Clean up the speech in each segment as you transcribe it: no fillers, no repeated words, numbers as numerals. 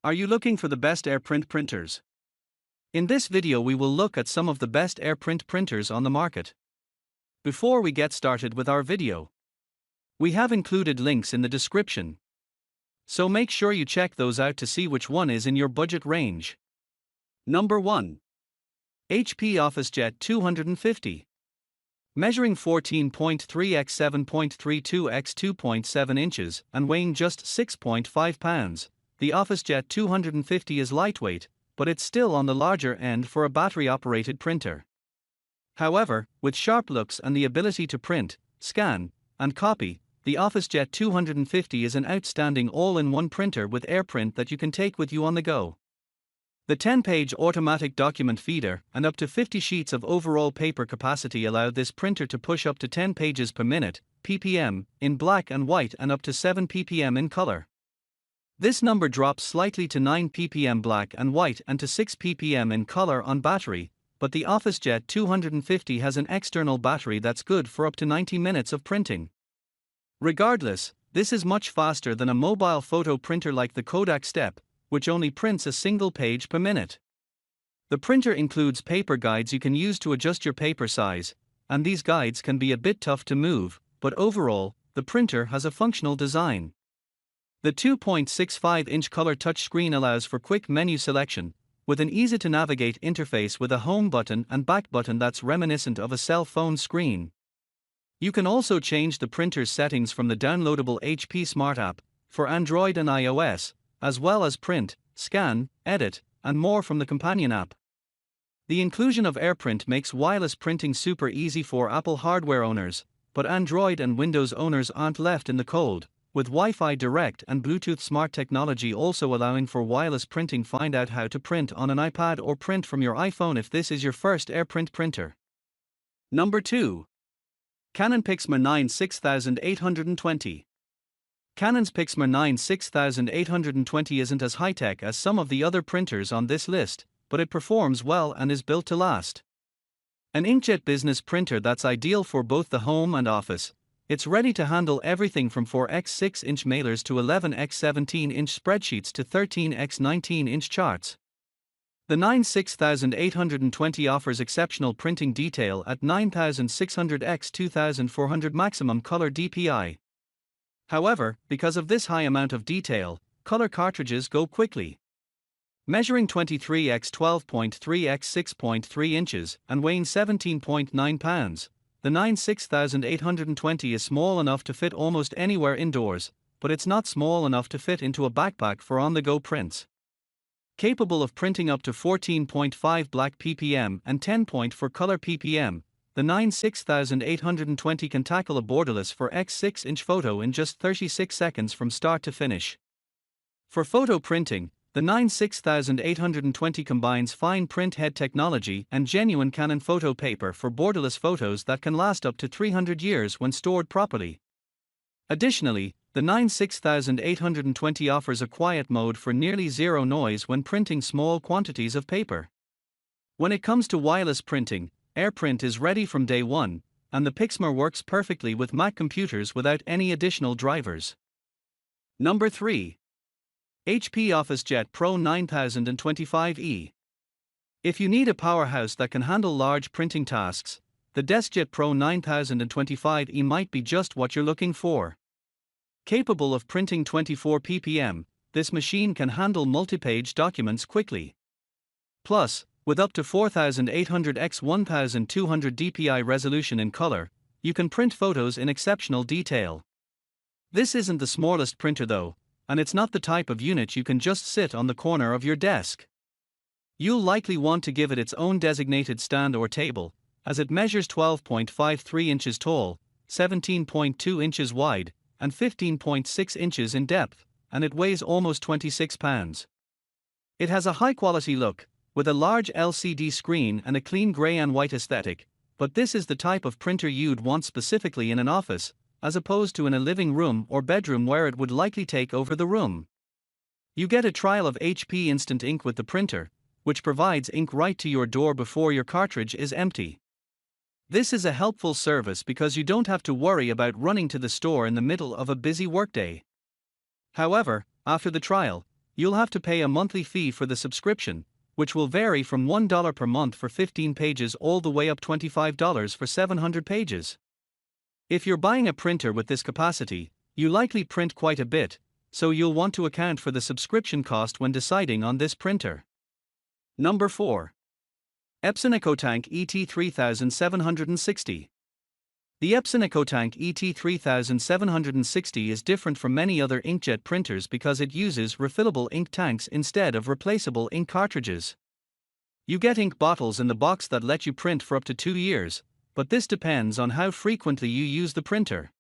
Are you looking for the best AirPrint printers? In this video we will look at some of the best AirPrint printers on the market. Before we get started with our video, we have included links in the description, so make sure you check those out to see which one is in your budget range. Number 1. HP OfficeJet 250. Measuring 14.3 x 7.32 x 2.7 inches and weighing just 6.5 pounds, the OfficeJet 250 is lightweight, but it's still on the larger end for a battery-operated printer. However, with sharp looks and the ability to print, scan, and copy, the OfficeJet 250 is an outstanding all-in-one printer with AirPrint that you can take with you on the go. The 10-page automatic document feeder and up to 50 sheets of overall paper capacity allow this printer to push up to 10 pages per minute, ppm, in black and white and up to 7 ppm in color. This number drops slightly to 9 ppm black and white and to 6 ppm in color on battery, but the OfficeJet 250 has an external battery that's good for up to 90 minutes of printing. Regardless, this is much faster than a mobile photo printer like the Kodak Step, which only prints a single page per minute. The printer includes paper guides you can use to adjust your paper size, and these guides can be a bit tough to move, but overall, the printer has a functional design. The 2.65-inch color touchscreen allows for quick menu selection, with an easy-to-navigate interface with a home button and back button that's reminiscent of a cell phone screen. You can also change the printer's settings from the downloadable HP Smart app for Android and iOS, as well as print, scan, edit, and more from the companion app. The inclusion of AirPrint makes wireless printing super easy for Apple hardware owners, but Android and Windows owners aren't left in the cold, with Wi-Fi Direct and Bluetooth Smart technology also allowing for wireless printing. Find out how to print on an iPad or print from your iPhone if this is your first AirPrint printer. Number 2. Canon PIXMA 9 6820. Canon's PIXMA 9 6820 isn't as high-tech as some of the other printers on this list, but it performs well and is built to last. An inkjet business printer that's ideal for both the home and office. It's ready to handle everything from 4x 6-inch mailers to 11x 17-inch spreadsheets to 13x 19-inch charts. The 9 6820 offers exceptional printing detail at 9600x 2400 maximum color DPI. However, because of this high amount of detail, color cartridges go quickly. Measuring 23x 12.3x 6.3 inches and weighing 17.9 pounds, the 9 6820 is small enough to fit almost anywhere indoors, but it's not small enough to fit into a backpack for on-the-go prints. Capable of printing up to 14.5 black ppm and 10.4 color ppm, the 9 6820 can tackle a borderless 4x 6-inch photo in just 36 seconds from start to finish. For photo printing, the 9 6820 combines fine print head technology and genuine Canon photo paper for borderless photos that can last up to 300 years when stored properly. Additionally, the 9 6820 offers a quiet mode for nearly zero noise when printing small quantities of paper. When it comes to wireless printing, AirPrint is ready from day one, and the PIXMA works perfectly with Mac computers without any additional drivers. Number 3. HP OfficeJet Pro 9025E. If you need a powerhouse that can handle large printing tasks, the DeskJet Pro 9025E might be just what you're looking for. Capable of printing 24 ppm, this machine can handle multi-page documents quickly. Plus, with up to 4800 x 1200 dpi resolution in color, you can print photos in exceptional detail. This isn't the smallest printer though, and it's not the type of unit you can just sit on the corner of your desk. You'll likely want to give it its own designated stand or table, as it measures 12.53 inches tall, 17.2 inches wide, and 15.6 inches in depth, and it weighs almost 26 pounds. It has a high-quality look, with a large LCD screen and a clean grey and white aesthetic, but this is the type of printer you'd want specifically in an office, as opposed to in a living room or bedroom where it would likely take over the room. You get a trial of HP Instant Ink with the printer, which provides ink right to your door before your cartridge is empty. This is a helpful service because you don't have to worry about running to the store in the middle of a busy workday. However, after the trial, you'll have to pay a monthly fee for the subscription, which will vary from $1 per month for 15 pages all the way up $25 for 700 pages. If you're buying a printer with this capacity, you likely print quite a bit, so you'll want to account for the subscription cost when deciding on this printer. Number 4. Epson EcoTank ET-3760. The Epson EcoTank ET-3760 is different from many other inkjet printers because it uses refillable ink tanks instead of replaceable ink cartridges. You get ink bottles in the box that let you print for up to 2 years, but this depends on how frequently you use the printer.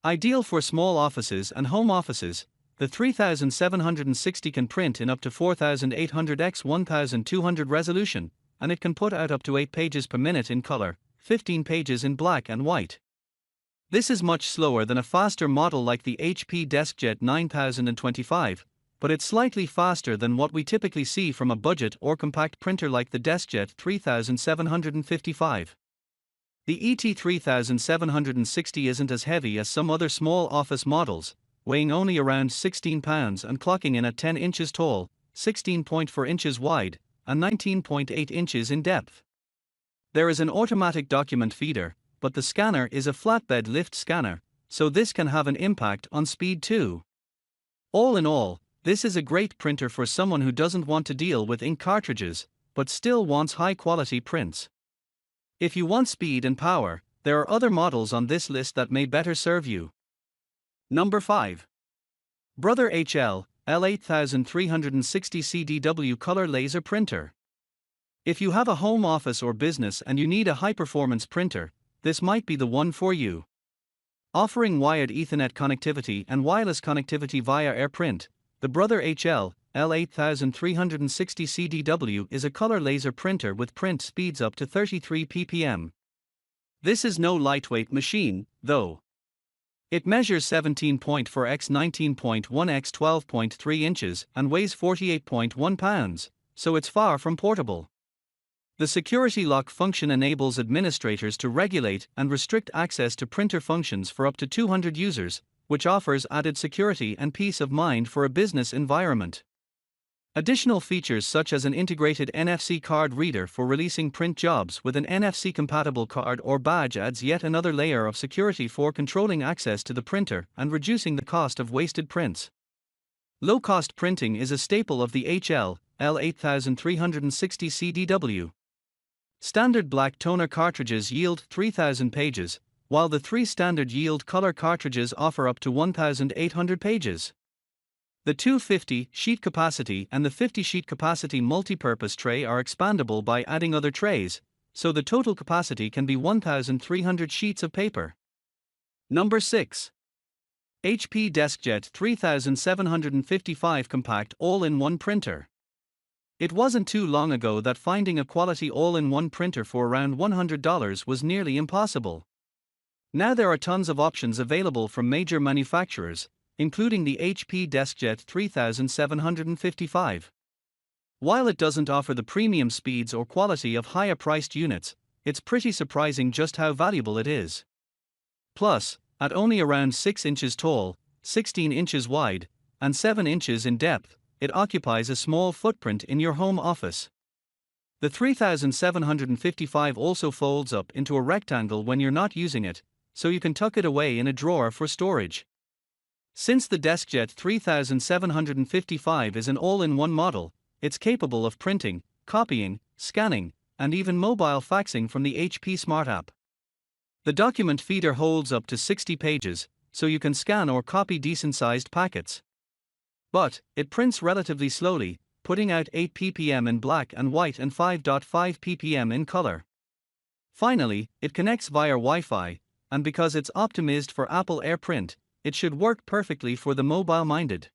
Ideal for small offices and home offices, the 3760 can print in up to 4800 x 1200 resolution, and it can put out up to 8 pages per minute in color, 15 pages in black and white. This is much slower than a faster model like the HP DeskJet 9025, but it's slightly faster than what we typically see from a budget or compact printer like the DeskJet 3755. The ET-3760 isn't as heavy as some other small office models, weighing only around 16 pounds and clocking in at 10 inches tall, 16.4 inches wide, and 19.8 inches in depth. There is an automatic document feeder, but the scanner is a flatbed lift scanner, so this can have an impact on speed too. All in all, this is a great printer for someone who doesn't want to deal with ink cartridges, but still wants high-quality prints. If you want speed and power, there are other models on this list that may better serve you. Number 5. Brother HL L8360 CDW Color Laser Printer. If you have a home office or business and you need a high-performance printer, this might be the one for you. Offering wired Ethernet connectivity and wireless connectivity via AirPrint, the Brother HL L8360 CDW is a color laser printer with print speeds up to 33 ppm. This is no lightweight machine, though. It measures 17.4 x 19.1 x 12.3 inches and weighs 48.1 pounds, so it's far from portable. The security lock function enables administrators to regulate and restrict access to printer functions for up to 200 users, which offers added security and peace of mind for a business environment. Additional features such as an integrated NFC card reader for releasing print jobs with an NFC-compatible card or badge adds yet another layer of security for controlling access to the printer and reducing the cost of wasted prints. Low-cost printing is a staple of the HL L8360 CDW. Standard black toner cartridges yield 3000 pages, while the 3 standard yield color cartridges offer up to 1800 pages. The 250 sheet capacity and the 50 sheet capacity multi-purpose tray are expandable by adding other trays, so the total capacity can be 1300 sheets of paper. Number 6. HP DeskJet 3755 Compact All-in-One Printer. It wasn't too long ago that finding a quality all-in-one printer for around $100 was nearly impossible. Now there are tons of options available from major manufacturers, including the HP DeskJet 3755. While it doesn't offer the premium speeds or quality of higher-priced units, it's pretty surprising just how valuable it is. Plus, at only around 6 inches tall, 16 inches wide, and 7 inches in depth, it occupies a small footprint in your home office. The 3755 also folds up into a rectangle when you're not using it, so you can tuck it away in a drawer for storage. Since the DeskJet 3755 is an all-in-one model, it's capable of printing, copying, scanning, and even mobile faxing from the HP Smart app. The document feeder holds up to 60 pages, so you can scan or copy decent-sized packets. But it prints relatively slowly, putting out 8 ppm in black and white and 5.5 ppm in color. Finally, it connects via Wi-Fi, and because it's optimized for Apple AirPrint, it should work perfectly for the mobile-minded.